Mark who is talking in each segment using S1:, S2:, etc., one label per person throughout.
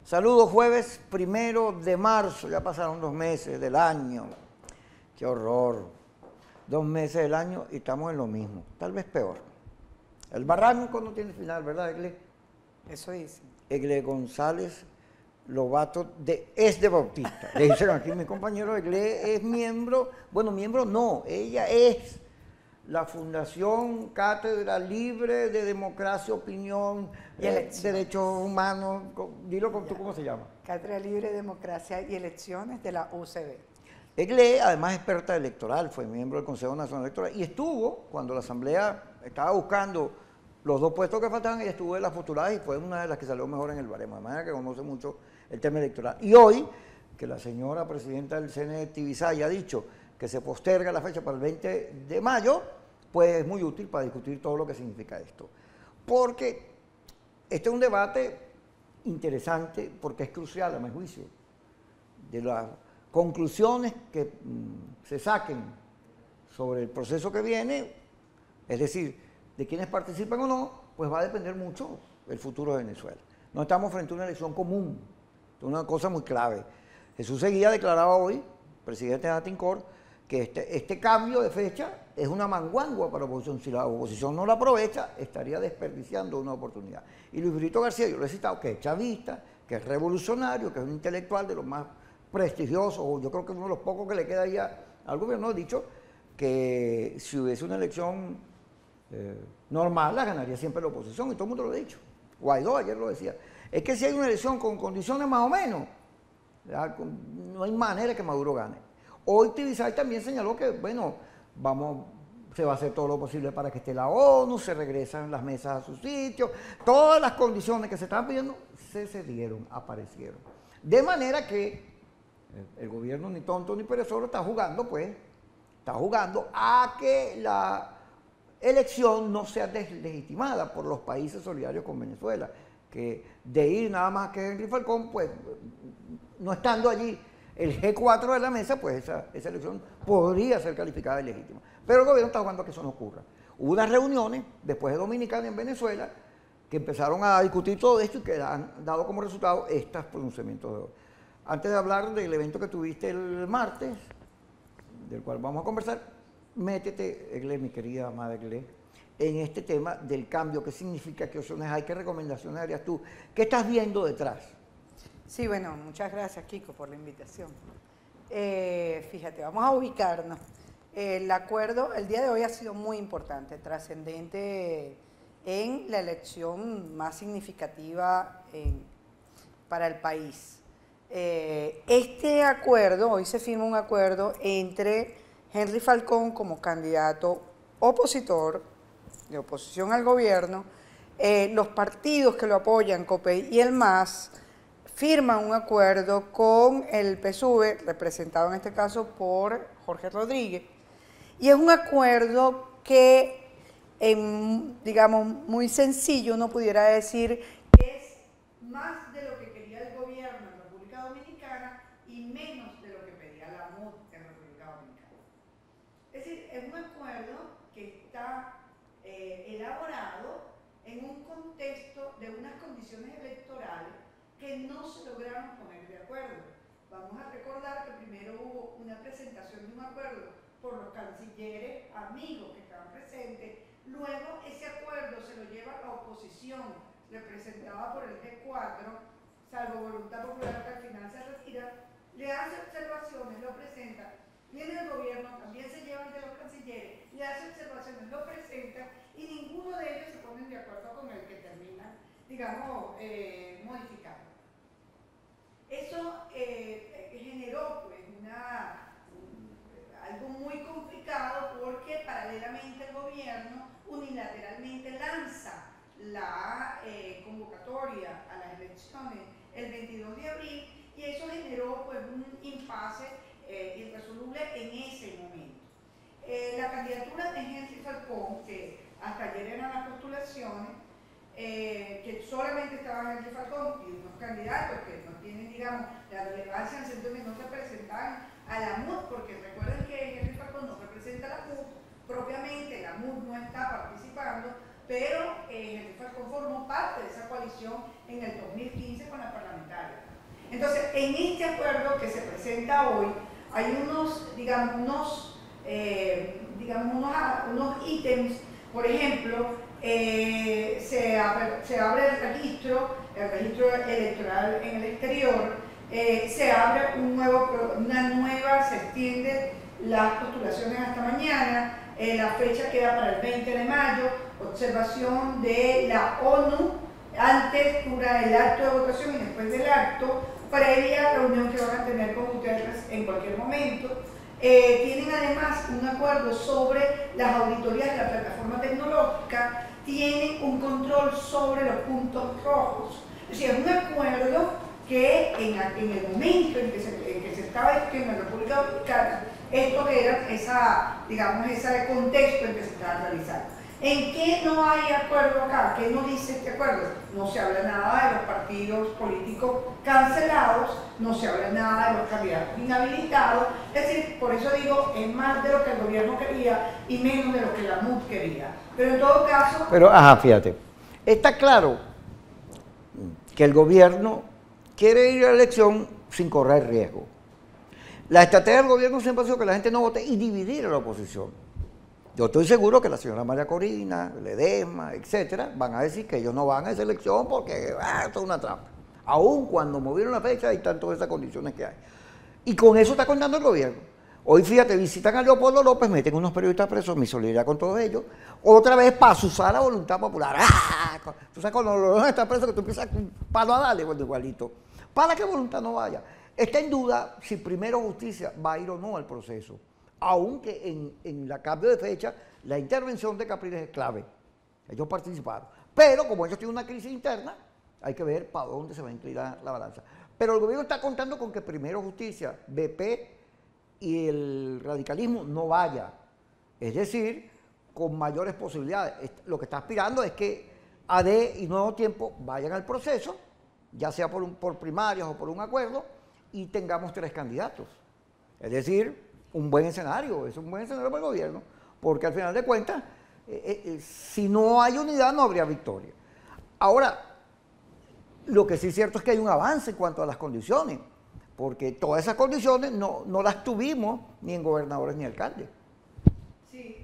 S1: Saludos, jueves 1 de marzo, ya pasaron 2 meses del año. Qué horror. 2 meses del año y estamos en lo mismo, tal vez peor. El barranco no tiene final, ¿verdad, Egle?
S2: Eso dice.
S1: Egle González Lobato es de Bautista. Le dicen aquí mi compañero, Egle es miembro, bueno, miembro no, ella es la Fundación Cátedra Libre de Democracia, Opinión,
S2: y
S1: Derechos Humanos, dilo con tú, ¿cómo se llama?
S2: Cátedra Libre de Democracia y Elecciones de la UCB.
S1: Egle, además experta electoral, fue miembro del Consejo Nacional Electoral y estuvo, cuando la Asamblea estaba buscando los 2 puestos que faltaban, ella estuvo en las postuladas y fue una de las que salió mejor en el baremo, de manera que conoce mucho el tema electoral. Y hoy, que la señora presidenta del CNE, Tibisay, ha dicho que se posterga la fecha para el 20 de mayo, pues es muy útil para discutir todo lo que significa esto. Porque este es un debate interesante, porque es crucial, a mi juicio, de las conclusiones que se saquen sobre el proceso que viene, es decir, de quienes participan o no, pues va a depender mucho el futuro de Venezuela. No estamos frente a una elección común, es una cosa muy clave. Jesús Seguía declaraba hoy, presidente de Atincor, que este cambio de fecha es una manguangua para la oposición. Si la oposición no la aprovecha, estaría desperdiciando una oportunidad. Y Luis Brito García, yo lo he citado, que es chavista, que es revolucionario, que es un intelectual de los más prestigiosos, o yo creo que uno de los pocos que le queda ya al gobierno, ha dicho que si hubiese una elección normal, la ganaría siempre la oposición, y todo el mundo lo ha dicho. Guaidó ayer lo decía. Es que si hay una elección con condiciones más o menos, no hay manera que Maduro gane. Hoy Tibisay también señaló que, bueno, se va a hacer todo lo posible para que esté la ONU, se regresan las mesas a su sitio, todas las condiciones que se estaban pidiendo se cedieron, aparecieron. De manera que el gobierno ni tonto ni perezoso está jugando a que la elección no sea deslegitimada por los países solidarios con Venezuela, que de ir nada más que Henry Falcón, pues no estando allí el G4 de la mesa, pues esa elección podría ser calificada de legítima. Pero el gobierno está jugando a que eso no ocurra. Hubo unas reuniones después de Dominicana en Venezuela que empezaron a discutir todo esto y que han dado como resultado estos pronunciamientos de hoy. Antes de hablar del evento que tuviste el martes, del cual vamos a conversar, métete, Egle, mi querida amada Egle, en este tema del cambio. ¿Qué significa? ¿Qué opciones hay? ¿Qué recomendaciones harías tú? ¿Qué estás viendo detrás?
S2: Sí, bueno, muchas gracias, Kiko, por la invitación. Fíjate, vamos a ubicarnos. El acuerdo, el día de hoy ha sido muy importante, trascendente en la elección más significativa para el país. Este acuerdo, hoy se firma un acuerdo entre Henry Falcón como candidato opositor, de oposición al gobierno, los partidos que lo apoyan, COPEI y el MAS, firman un acuerdo con el PSUV, representado en este caso por Jorge Rodríguez, y es un acuerdo que, digamos, muy sencillo, uno pudiera decir que es más de lo que quería el gobierno en República Dominicana y menos de lo que pedía la MUD en República Dominicana. Es decir, es un acuerdo que está elaborado en un contexto de unas condiciones electorales que no se lograron poner de acuerdo. Vamos a recordar que primero hubo una presentación de un acuerdo por los cancilleres amigos que estaban presentes, luego ese acuerdo se lo lleva la oposición, representada por el G4, salvo Voluntad Popular que al final se retira, le hace observaciones, lo presenta, viene el gobierno, también se llevan de los cancilleres, le hace observaciones, lo presenta y ninguno de ellos se ponen de acuerdo con el que termina, digamos, modificando. Eso generó pues algo muy complicado porque paralelamente el gobierno unilateralmente lanza la convocatoria a las elecciones el 22 de abril y eso generó pues un impasse irresoluble en ese momento. La candidatura de Henry Falcón, que hasta ayer eran las postulaciones, que solamente estaba Henry Falcón y unos candidatos que no tienen, digamos, la relevancia en el sentido que no se presentaban a la MUD, porque recuerden que Henry Falcón no representa a la MUD propiamente, la MUD no está participando, pero formó parte de esa coalición en el 2015 con la parlamentaria. Entonces, en este acuerdo que se presenta hoy, hay unos, digamos, unos ítems, por ejemplo, se abre el registro electoral en el exterior, se abre se extiende las postulaciones hasta mañana, la fecha queda para el 20 de mayo, observación de la ONU antes, durante el acto de votación y después del acto, previa reunión que van a tener con ustedes en cualquier momento. Tienen además un acuerdo sobre las auditorías de la plataforma tecnológica, tienen un control sobre los puntos rojos. Es decir, es un acuerdo que en el momento en que se estaba discutiendo en la República Dominicana, esto era ese contexto en que se estaba realizando. ¿En qué no hay acuerdo acá? ¿Qué no dice este acuerdo? No se habla nada de los partidos políticos cancelados, no se habla nada de los candidatos inhabilitados. Es decir, por eso digo, es más de lo que el gobierno quería y menos de lo que la MUD quería. Pero en todo caso...
S1: Pero, fíjate, está claro que el gobierno quiere ir a la elección sin correr riesgo. La estrategia del gobierno siempre ha sido que la gente no vote y dividir a la oposición. Yo estoy seguro que la señora María Corina, Ledesma, etcétera, van a decir que ellos no van a esa elección porque esto es una trampa. Aún cuando movieron la fecha, hay tantas esas condiciones que hay. Y con eso está contando el gobierno. Hoy, fíjate, visitan a Leopoldo López, meten unos periodistas presos, mi solidaridad con todos ellos, otra vez para usar la voluntad popular. Tú sabes, cuando los está preso, que tú empiezas para no darle, bueno, igualito. Para que voluntad no vaya. Está en duda si primero justicia va a ir o no al proceso. Aunque en la cambio de fecha, la intervención de Capriles es clave. Ellos participaron. Pero como ellos tienen una crisis interna, hay que ver para dónde se va a inclinar la balanza. Pero el gobierno está contando con que primero justicia, BP y el radicalismo no vaya. Es decir, con mayores posibilidades. Lo que está aspirando es que AD y Nuevo Tiempo vayan al proceso, ya sea por primarias o por un acuerdo, y tengamos 3 candidatos. Es decir, un buen escenario, es un buen escenario para el gobierno, porque al final de cuentas, si no hay unidad no habría victoria. Ahora, lo que sí es cierto es que hay un avance en cuanto a las condiciones, porque todas esas condiciones no las tuvimos ni en gobernadores ni alcaldes.
S2: Sí,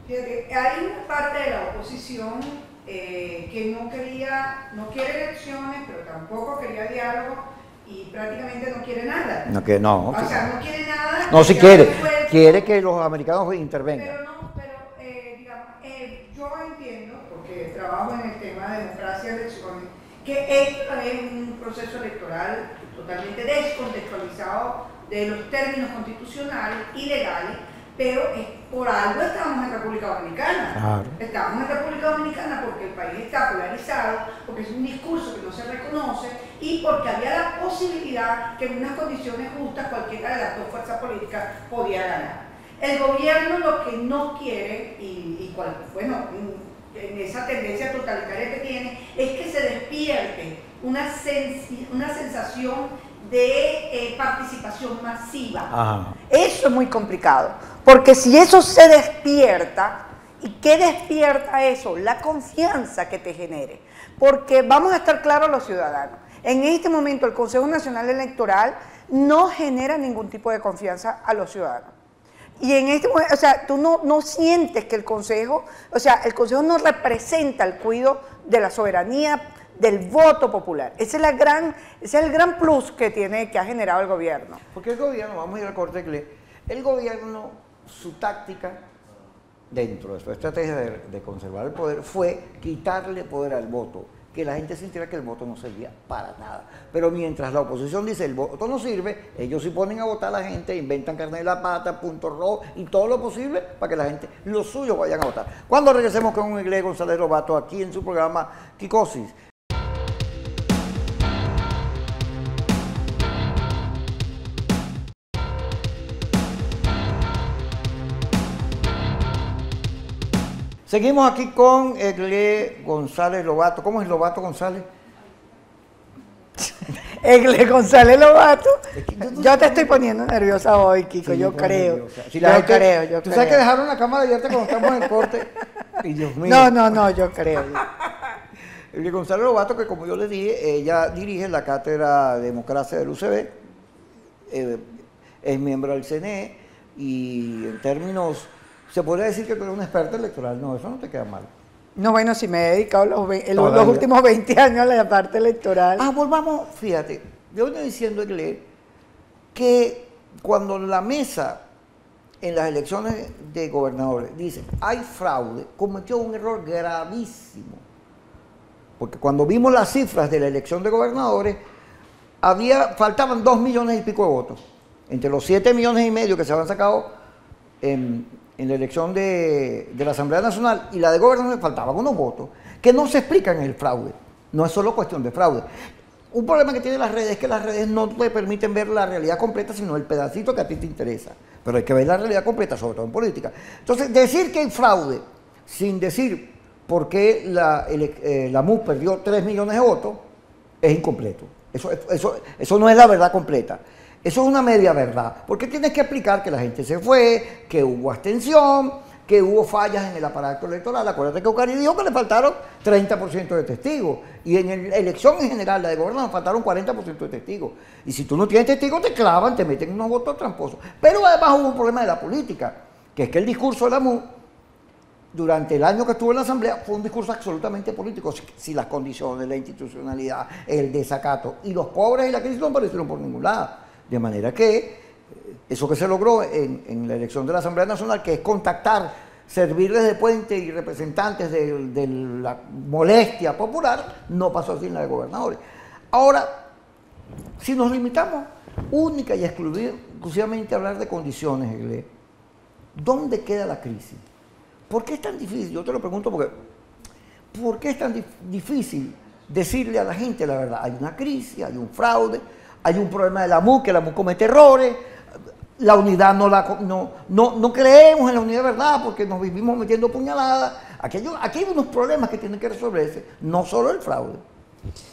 S2: hay una parte de la oposición que no quiere elecciones, pero tampoco quería diálogo, y prácticamente no quiere nada.
S1: No,
S2: o sea, no quiere nada.
S1: No, si quiere que los americanos intervengan.
S2: Digamos, yo entiendo, porque trabajo en el tema de democracia y elecciones, que esto es un proceso electoral totalmente descontextualizado de los términos constitucionales y legales, pero por algo estamos en República Dominicana.
S1: Claro.
S2: Estamos en República Dominicana porque el país está polarizado, porque es un discurso que no se reconoce y porque había la posibilidad que en unas condiciones justas cualquiera de las dos fuerzas políticas podía ganar. El gobierno lo que no quiere, en esa tendencia totalitaria que tiene, es que se despierte una sensación de participación masiva.
S1: Ajá.
S2: Eso es muy complicado, porque si eso se despierta, ¿y qué despierta eso? La confianza que te genere. Porque vamos a estar claros los ciudadanos, en este momento el Consejo Nacional Electoral no genera ningún tipo de confianza a los ciudadanos. Y en este momento, o sea, tú no sientes que el Consejo no representa el cuidado de la soberanía, del voto popular. Ese es el gran plus que ha generado el gobierno.
S1: Porque el gobierno, vamos a ir al corte inglés, el gobierno, su táctica dentro de su estrategia de conservar el poder fue quitarle poder al voto, que la gente sintiera que el voto no servía para nada. Pero mientras la oposición dice el voto no sirve, ellos sí ponen a votar a la gente, inventan carne de la pata, punto rojo y todo lo posible para que la gente, los suyos, vayan a votar. Cuando regresemos con Iglesias González Lobato aquí en su programa Kikosis. Seguimos aquí con Iglesias González Lobato. ¿Cómo es Lobato González?
S2: Iglesias González Lobato. Yo te estoy poniendo nerviosa hoy, Kiko, sí, yo creo.
S1: Si yo creo. Tú sabes que dejaron la cámara abierta cuando estamos en el corte. Y Dios mío.
S2: No, yo creo.
S1: Gonzalo Lobato, que como yo les dije, ella dirige la cátedra de democracia del UCB, es miembro del CNE y en términos, se podría decir que tú eres una experta electoral. No, eso no te queda mal.
S2: No, bueno, si me he dedicado los últimos 20 años a la parte electoral.
S1: Volvamos, fíjate, yo estoy diciendo, Egle, que cuando la mesa en las elecciones de gobernadores dice hay fraude, cometió un error gravísimo. Porque cuando vimos las cifras de la elección de gobernadores, faltaban 2 millones y pico de votos. Entre los 7 millones y medio que se habían sacado en la elección de la Asamblea Nacional y la de gobernadores, faltaban unos votos que no se explican en el fraude. No es solo cuestión de fraude. Un problema que tienen las redes es que las redes no te permiten ver la realidad completa, sino el pedacito que a ti te interesa. Pero hay que ver la realidad completa, sobre todo en política. Entonces, decir que hay fraude sin decir por qué la MUP perdió 3 millones de votos es incompleto. Eso no es la verdad completa. Eso es una media verdad. Porque tienes que explicar que la gente se fue, que hubo abstención, que hubo fallas en el aparato electoral. Acuérdate que Eucari dijo que le faltaron 30% de testigos. Y en la elección en general, la de gobernador, faltaron 40% de testigos. Y si tú no tienes testigos, te clavan, te meten unos votos tramposos. Pero además hubo un problema de la política, que es que el discurso de la MUP, durante el año que estuvo en la Asamblea, fue un discurso absolutamente político. Si las condiciones, la institucionalidad, el desacato y los pobres y la crisis no aparecieron por ningún lado. De manera que eso que se logró en la elección de la Asamblea Nacional, que es contactar, servirles de puente y representantes de la molestia popular, no pasó así en la de gobernadores. Ahora, si nos limitamos única y exclusivamente a hablar de condiciones, ¿dónde queda la crisis? ¿Por qué es tan difícil? Yo te lo pregunto porque, ¿por qué es tan difícil decirle a la gente la verdad? Hay una crisis, hay un fraude, hay un problema de la MUC, que la MUC comete errores, la unidad no creemos en la unidad de verdad porque nos vivimos metiendo puñaladas. Aquí hay unos problemas que tienen que resolverse, no solo el fraude.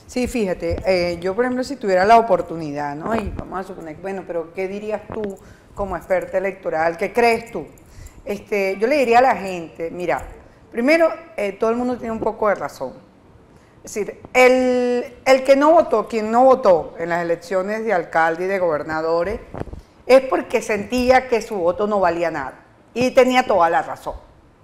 S2: Sí, fíjate, yo por ejemplo si tuviera la oportunidad, ¿no? Y vamos a suponer, bueno, pero ¿qué dirías tú como experta electoral? ¿Qué crees tú? Yo le diría a la gente, mira, primero, todo el mundo tiene un poco de razón. Es decir, el que no votó, quien no votó en las elecciones de alcalde y de gobernadores, es porque sentía que su voto no valía nada. Y tenía toda la razón.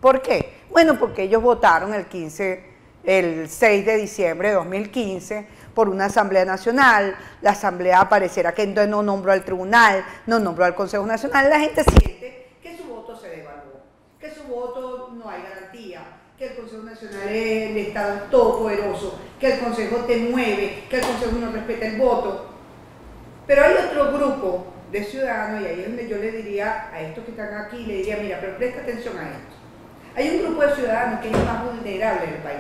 S2: ¿Por qué? Bueno, porque ellos votaron el 6 de diciembre de 2015 por una Asamblea Nacional. La Asamblea pareciera que entonces no nombró al Tribunal, no nombró al Consejo Nacional. La gente siente que su voto se devaluó, que su voto no hay garantía, que el Consejo Nacional es el Estado todopoderoso, que el Consejo te mueve, que el Consejo no respeta el voto. Pero hay otro grupo de ciudadanos, y ahí es donde yo le diría a estos que están aquí, le diría, mira, pero presta atención a esto. Hay un grupo de ciudadanos que es el más vulnerable del país,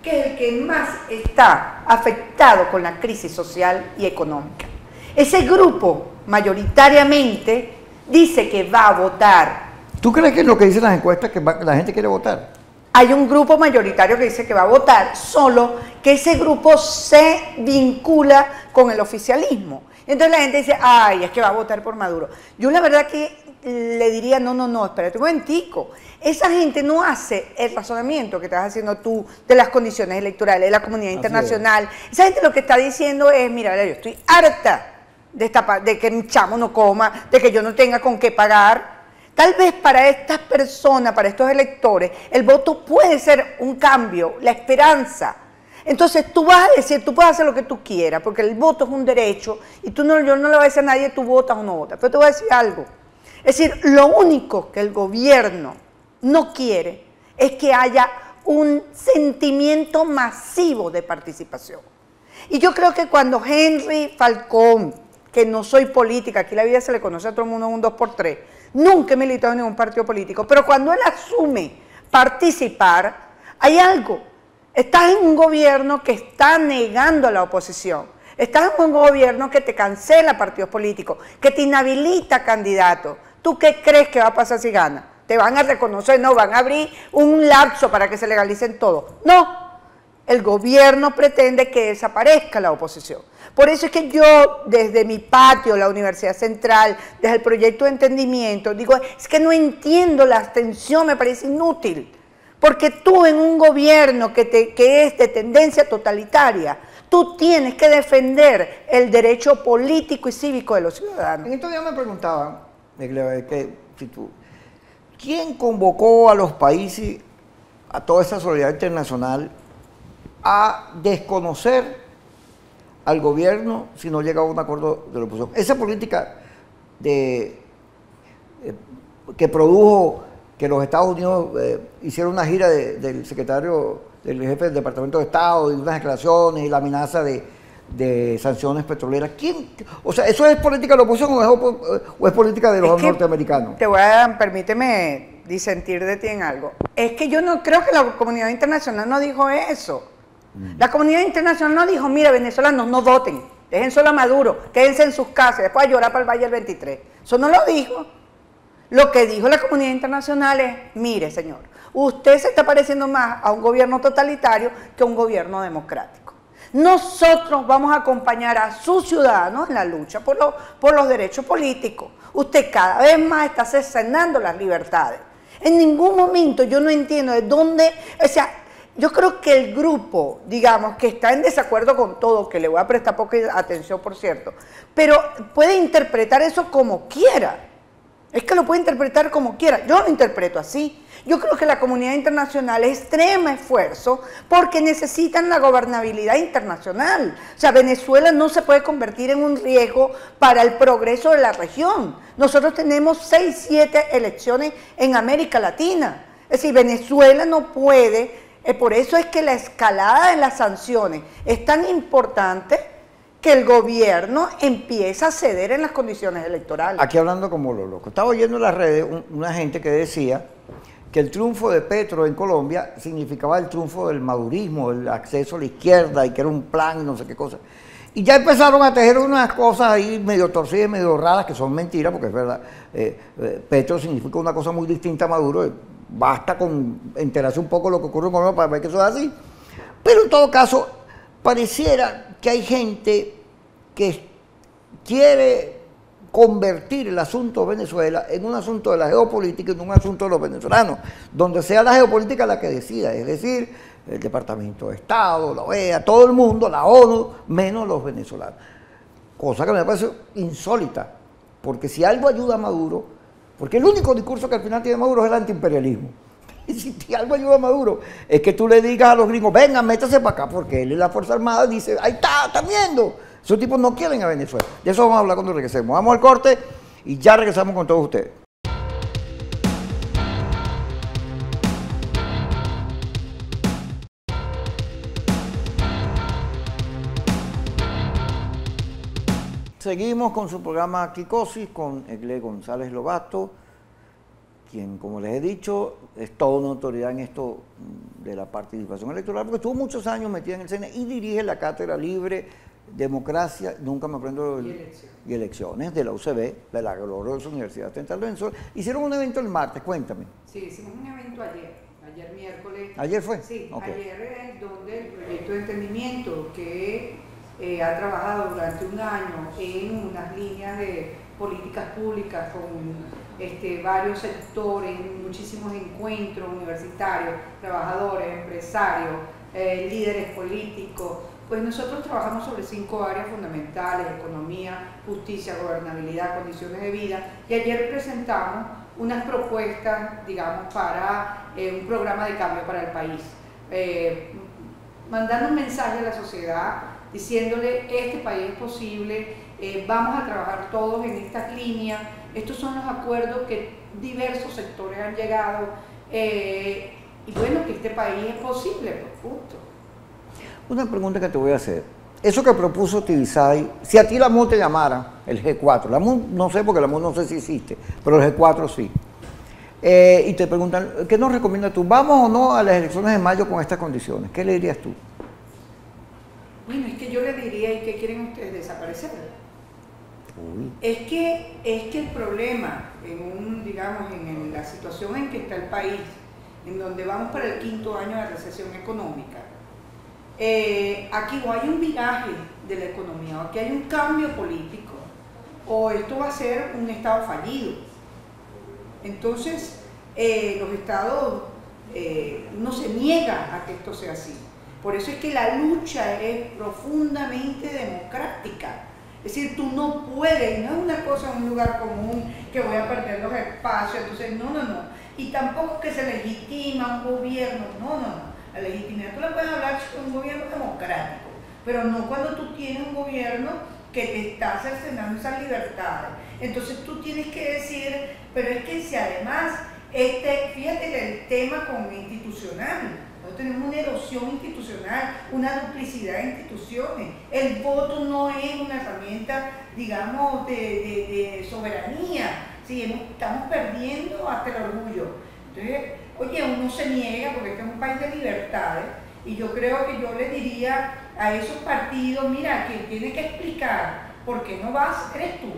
S2: que es el que más está afectado con la crisis social y económica. Ese grupo, mayoritariamente, dice que va a votar.
S1: ¿Tú crees que es lo que dicen las encuestas, que la gente quiere votar?
S2: Hay un grupo mayoritario que dice que va a votar, solo que ese grupo se vincula con el oficialismo. Entonces la gente dice, ay, es que va a votar por Maduro. Yo la verdad que le diría, no, espérate un momentico. Esa gente no hace el razonamiento que estás haciendo tú de las condiciones electorales, de la comunidad internacional. Esa gente lo que está diciendo es, mira, yo estoy harta de que mi chamo no coma, de que yo no tenga con qué pagar. Tal vez para estas personas, para estos electores, el voto puede ser un cambio, la esperanza. Entonces tú vas a decir, tú puedes hacer lo que tú quieras, porque el voto es un derecho, y yo no le voy a decir a nadie tú votas o no votas, pero te voy a decir algo. Es decir, lo único que el gobierno no quiere es que haya un sentimiento masivo de participación. Y yo creo que cuando Henry Falcón, que no soy política, aquí la vida se le conoce a todo el mundo en un 2x3, nunca he militado en ningún partido político, pero cuando él asume participar, hay algo. Estás en un gobierno que está negando a la oposición. Estás en un gobierno que te cancela partidos políticos, que te inhabilita candidatos. ¿Tú qué crees que va a pasar si gana? ¿Te van a reconocer? No, van a abrir un lapso para que se legalicen todo. No, el gobierno pretende que desaparezca la oposición. Por eso es que yo, desde mi patio, la Universidad Central, desde el proyecto de entendimiento, digo, es que no entiendo la abstención, me parece inútil. Porque tú en un gobierno que es de tendencia totalitaria, tú tienes que defender el derecho político y cívico de los ciudadanos.
S1: En estos días me preguntaban, ¿quién convocó a los países, a toda esa solidaridad internacional, a desconocer al gobierno si no llega a un acuerdo de la oposición? Esa política que produjo que los Estados Unidos hicieron una gira del secretario, del jefe del Departamento de Estado, y unas declaraciones y la amenaza de sanciones petroleras. O sea, ¿eso es política de la oposición o es política de los norteamericanos?
S2: Permíteme disentir de ti en algo. Es que yo no creo que la comunidad internacional no dijo eso. La comunidad internacional no dijo, mira, venezolanos, no voten, dejen solo a Maduro, quédense en sus casas, después a llorar para el Valle del 23. Eso no lo dijo. Lo que dijo la comunidad internacional es, mire, señor, usted se está pareciendo más a un gobierno totalitario que a un gobierno democrático. Nosotros vamos a acompañar a sus ciudadanos en la lucha por los derechos políticos. Usted cada vez más está cercenando las libertades. En ningún momento yo no entiendo de dónde, o sea, yo creo que el grupo, digamos, que está en desacuerdo con todo, que le voy a prestar poca atención, por cierto, pero puede interpretar eso como quiera. Es que lo puede interpretar como quiera. Yo lo interpreto así. Yo creo que la comunidad internacional extrema esfuerzo porque necesitan la gobernabilidad internacional. O sea, Venezuela no se puede convertir en un riesgo para el progreso de la región. Nosotros tenemos 6, 7 elecciones en América Latina. Es decir, Venezuela no puede, por eso es que la escalada de las sanciones es tan importante que el gobierno empieza a ceder en las condiciones electorales.
S1: Aquí hablando como lo loco. Estaba oyendo en las redes una gente que decía que el triunfo de Petro en Colombia significaba el triunfo del madurismo, el acceso a la izquierda y que era un plan y no sé qué cosa. Y ya empezaron a tejer unas cosas ahí medio torcidas, medio raras, que son mentiras, porque es verdad. Petro significa una cosa muy distinta a Maduro. Basta con enterarse un poco de lo que ocurre en Colombia para ver que eso es así. Pero en todo caso, pareciera que hay gente que quiere convertir el asunto de Venezuela en un asunto de la geopolítica y en un asunto de los venezolanos, donde sea la geopolítica la que decida, es decir, el Departamento de Estado, la OEA, todo el mundo, la ONU, menos los venezolanos. Cosa que me parece insólita, porque si algo ayuda a Maduro, porque el único discurso que al final tiene Maduro es el antiimperialismo. Y si algo ayuda a Maduro, es que tú le digas a los gringos, vengan, métase para acá, porque él y la Fuerza Armada dice, ahí está, están viendo. Esos tipos no quieren a Venezuela. De eso vamos a hablar cuando regresemos. Vamos al corte y ya regresamos con todos ustedes. Seguimos con su programa Quicosis con Egle González Lobato, quien, como les he dicho, es toda una autoridad en esto de la participación electoral, porque estuvo muchos años metida en el CNE y dirige la Cátedra Libre, Democracia, nunca me aprendo, y elecciones de la UCB, de la gloriosa Universidad Central de Venezuela. Hicieron un evento el martes, cuéntame.
S2: Sí, hicimos un evento ayer miércoles.
S1: ¿Ayer fue?
S2: Sí,
S1: okay.
S2: Ayer es donde el proyecto de entendimiento que ha trabajado durante un año en unas líneas de políticas públicas con varios sectores, muchísimos encuentros universitarios, trabajadores, empresarios, líderes políticos. Pues nosotros trabajamos sobre 5 áreas fundamentales: economía, justicia, gobernabilidad, condiciones de vida, y ayer presentamos unas propuestas, digamos, para un programa de cambio para el país, mandando un mensaje a la sociedad diciéndole, este país es posible, vamos a trabajar todos en estas líneas, estos son los acuerdos que diversos sectores han llegado, y bueno, que este país es posible, pues, justo.
S1: Una pregunta que te voy a hacer. Eso que propuso Tibisay, si a ti la MUD te llamara, el G4, la MUD no sé porque la MUD no sé si existe, pero el G4 sí, y te preguntan, ¿qué nos recomiendas tú? ¿Vamos o no a las elecciones de mayo con estas condiciones? ¿Qué le dirías tú?
S2: Bueno, es que yo le diría, ¿y qué quieren ustedes? ¿Desaparecer?
S1: Uy.
S2: Es que el problema, digamos, en la situación en que está el país, en donde vamos para el 5º año de recesión económica, aquí o hay un viraje de la economía, o aquí hay un cambio político, o esto va a ser un Estado fallido. Entonces, los Estados niega a que esto sea así. Por eso es que la lucha es profundamente democrática. Es decir, tú no puedes, no es una cosa en un lugar común que voy a perder los espacios, entonces no. Y tampoco que se legitima un gobierno, no. La legitimidad tú la puedes hablar con un gobierno democrático, pero no cuando tú tienes un gobierno que te está cercenando esas libertades. Entonces tú tienes que decir, pero es que si además, fíjate el tema como institucional, nosotros tenemos una erosión institucional, una duplicidad de instituciones. El voto no es una herramienta, digamos, de soberanía. Sí, estamos perdiendo hasta el orgullo. Entonces, oye, uno se niega porque este es un país de libertades y yo creo que yo le diría a esos partidos, mira, quien tiene que explicar por qué no vas eres tú,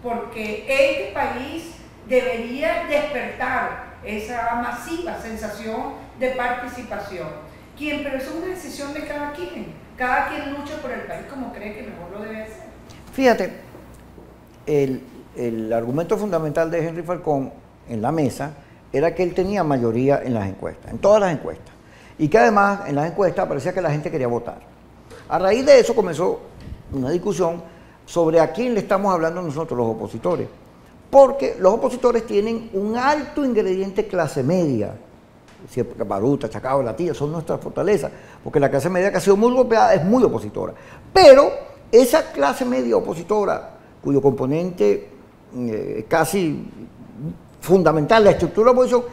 S2: porque este país debería despertar esa masiva sensación de participación. Pero eso es una decisión de cada quien lucha por el país como cree que mejor lo debe hacer.
S1: Fíjate, el argumento fundamental de Henry Falcón en la mesa era que él tenía mayoría en las encuestas, en todas las encuestas, y que además en las encuestas parecía que la gente quería votar. A raíz de eso comenzó una discusión sobre a quién le estamos hablando nosotros, los opositores, porque los opositores tienen un alto ingrediente clase media. Baruta, Chacao, La Tilla son nuestras fortalezas, porque la clase media que ha sido muy golpeada es muy opositora. Pero esa clase media opositora, cuyo componente casi fundamental, la estructura de la oposición,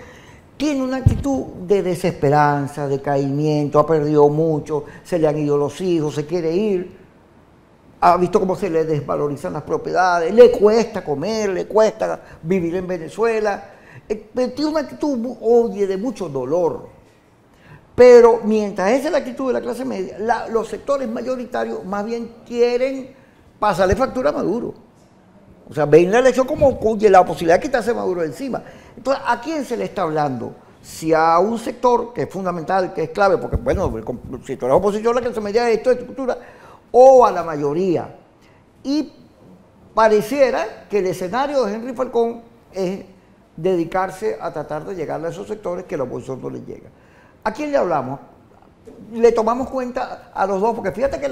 S1: tiene una actitud de desesperanza, de caimiento, ha perdido mucho, se le han ido los hijos, se quiere ir, ha visto cómo se le desvalorizan las propiedades, le cuesta comer, le cuesta vivir en Venezuela, tiene una actitud, oye, de mucho dolor. Pero mientras esa es la actitud de la clase media, los sectores mayoritarios más bien quieren pasarle factura a Maduro. O sea, ven la elección como la posibilidad de quitarse Maduro de encima. Entonces, ¿a quién se le está hablando? Si a un sector que es fundamental, que es clave, porque bueno, si tú eres oposición, la clase media es esto de estructura, o a la mayoría. Y pareciera que el escenario de Henry Falcón es dedicarse a tratar de llegarle a esos sectores que la oposición no les llega. ¿A quién le hablamos? Le tomamos cuenta a los dos, porque fíjate que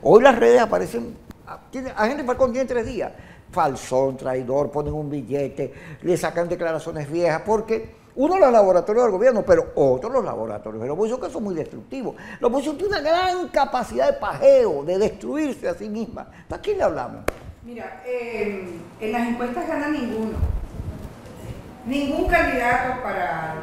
S1: hoy las redes aparecen, a Henry Falcón tiene 3 días, falsón, traidor, ponen un billete, le sacan declaraciones viejas, porque uno los laboratorios del gobierno, pero otros los laboratorios de la oposición que son muy destructivos. La oposición tiene una gran capacidad de pajeo, de destruirse a sí misma. ¿A quién le hablamos?
S2: Mira, en las encuestas gana ninguno. Ningún candidato para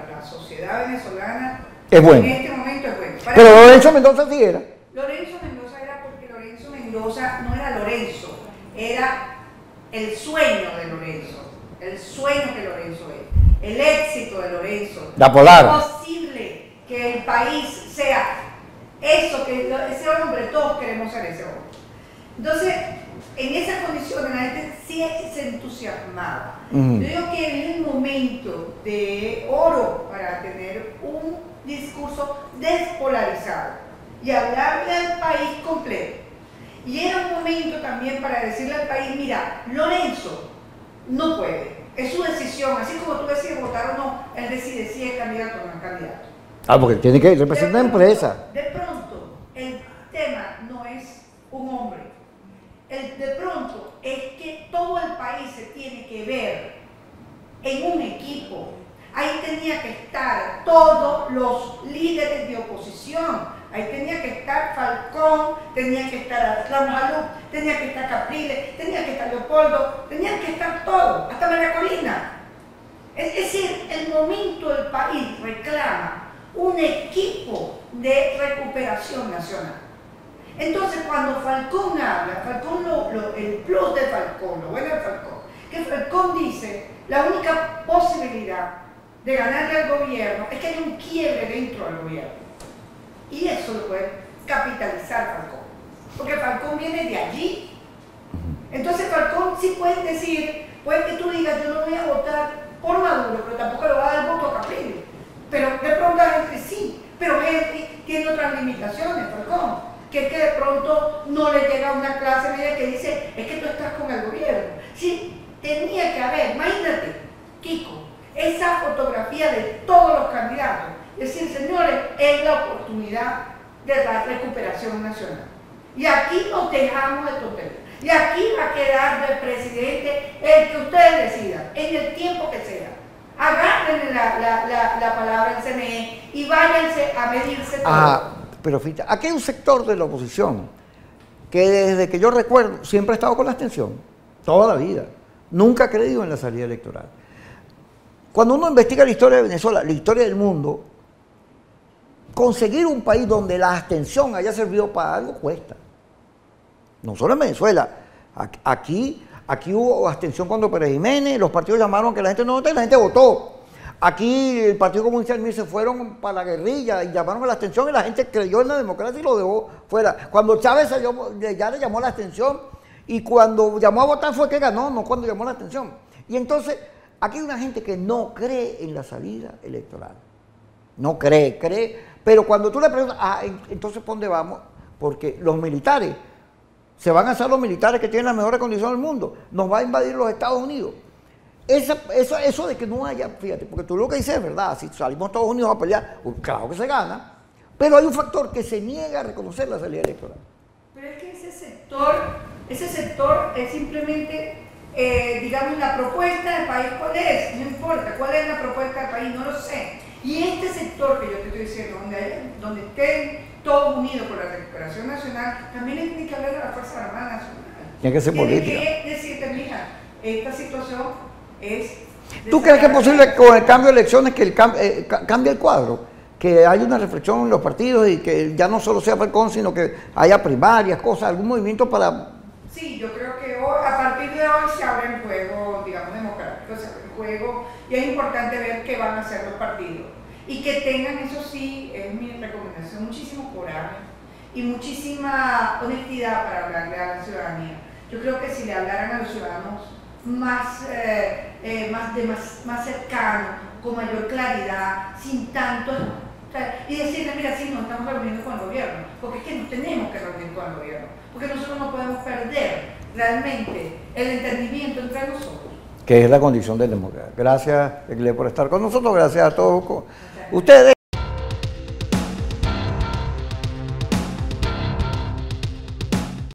S2: la sociedad venezolana
S1: es bueno.
S2: En este momento es bueno.
S1: Pero Lorenzo Mendoza sí era.
S2: Lorenzo Mendoza era porque Lorenzo Mendoza no era Lorenzo, era el sueño de Lorenzo, el sueño que Lorenzo es, el éxito de Lorenzo.
S1: La Polar.
S2: Es posible que el país sea eso, que ese hombre, todos queremos ser ese hombre. Entonces, en esas condiciones la gente sí se entusiasmaba. Yo digo que es el momento de oro para tener un discurso despolarizado y hablarle al país completo. Y era un momento también para decirle al país, mira, Lorenzo no puede, es su decisión, así como tú decides votar o no, él decide si es candidato o no es candidato.
S1: Ah, porque tiene que representar a empresa.
S2: De pronto, el tema no es un hombre. De pronto es que todo el país se tiene que ver en un equipo. Ahí tenía que estar todos los líderes de oposición. Ahí tenía que estar Falcón, tenía que estar Ramos Alú, tenía que estar Capriles, tenía que estar Leopoldo, tenían que estar todos, hasta María Corina. Es decir, el momento del país reclama un equipo de recuperación nacional. Entonces, cuando Falcón habla, el plus de Falcón, lo bueno de Falcón, que Falcón dice, la única posibilidad de ganarle al gobierno es que haya un quiebre dentro del gobierno. Y eso lo puede capitalizar Falcón, porque Falcón viene de allí. Entonces Falcón sí puede decir, puede que tú digas, yo no voy a votar por Maduro, pero tampoco le voy a dar voto a Capriles. Pero de pronto la gente sí, pero Henry tiene otras limitaciones, Falcón. Que es que de pronto no le llega a una clase media que dice, es que tú estás con el gobierno. Sí, tenía que haber, imagínate, Kiko, esa fotografía de todos los candidatos. Es decir, señores, es la oportunidad de la recuperación nacional. Y aquí nos dejamos de tonterías. Y aquí va a quedar de presidente el que ustedes decidan, en el tiempo que sea. Agárrenle la palabra al CNE y váyanse a medirse todo.
S1: Pero fíjate, aquí hay un sector de la oposición que desde que yo recuerdo siempre ha estado con la abstención, toda la vida. Nunca ha creído en la salida electoral. Cuando uno investiga la historia de Venezuela, la historia del mundo, conseguir un país donde la abstención haya servido para algo cuesta. No solo en Venezuela. Aquí hubo abstención cuando Pérez Jiménez, los partidos llamaron a que la gente no vote y la gente votó. Aquí el Partido Comunista del MIR se fueron para la guerrilla y llamaron a la abstención y la gente creyó en la democracia y lo dejó fuera. Cuando Chávez ya le llamó a la abstención y cuando llamó a votar fue que ganó, no cuando llamó a la abstención. Y entonces, aquí hay una gente que no cree en la salida electoral. No cree. Pero cuando tú le preguntas, entonces ¿por dónde vamos? Porque los militares, se van a hacer los militares que tienen las mejores condiciones del mundo, nos va a invadir los Estados Unidos. Eso de que no haya, fíjate, porque tú lo que dices es verdad, si salimos Estados Unidos a pelear, claro que se gana, pero hay un factor que se niega a reconocer la salida electoral.
S2: Pero es que ese sector es simplemente, digamos, la propuesta del país, ¿cuál es? No importa, ¿cuál es la propuesta del país? No lo sé. Y este sector que yo te estoy diciendo, donde estén todos unidos por la recuperación nacional, también le tiene que hablar de la Fuerza Armada Nacional.
S1: Tiene que ser política.
S2: Tiene que decirte, mija, esta situación es...
S1: ¿Tú crees que es posible con el cambio de elecciones que cambie el cuadro? Que haya una reflexión en los partidos y que ya no solo sea Falcón, sino que haya primarias, cosas, algún movimiento para...
S2: Sí, yo creo que hoy, a partir de hoy se abre el juego, digamos, democrático, se abre el juego y es importante ver qué van a hacer los partidos. Y que tengan, eso sí, es mi recomendación, muchísimo coraje y muchísima honestidad para hablarle a la ciudadanía. Yo creo que si le hablaran a los ciudadanos más cercano, con mayor claridad, sin tanto, y decirle, mira, sí, nos estamos reuniendo con el gobierno, porque es que nos tenemos que reunir con el gobierno, porque nosotros no podemos perder realmente el entendimiento entre nosotros. Que es la condición del demócrata. Gracias, Egle, por estar con nosotros, gracias a todos ustedes.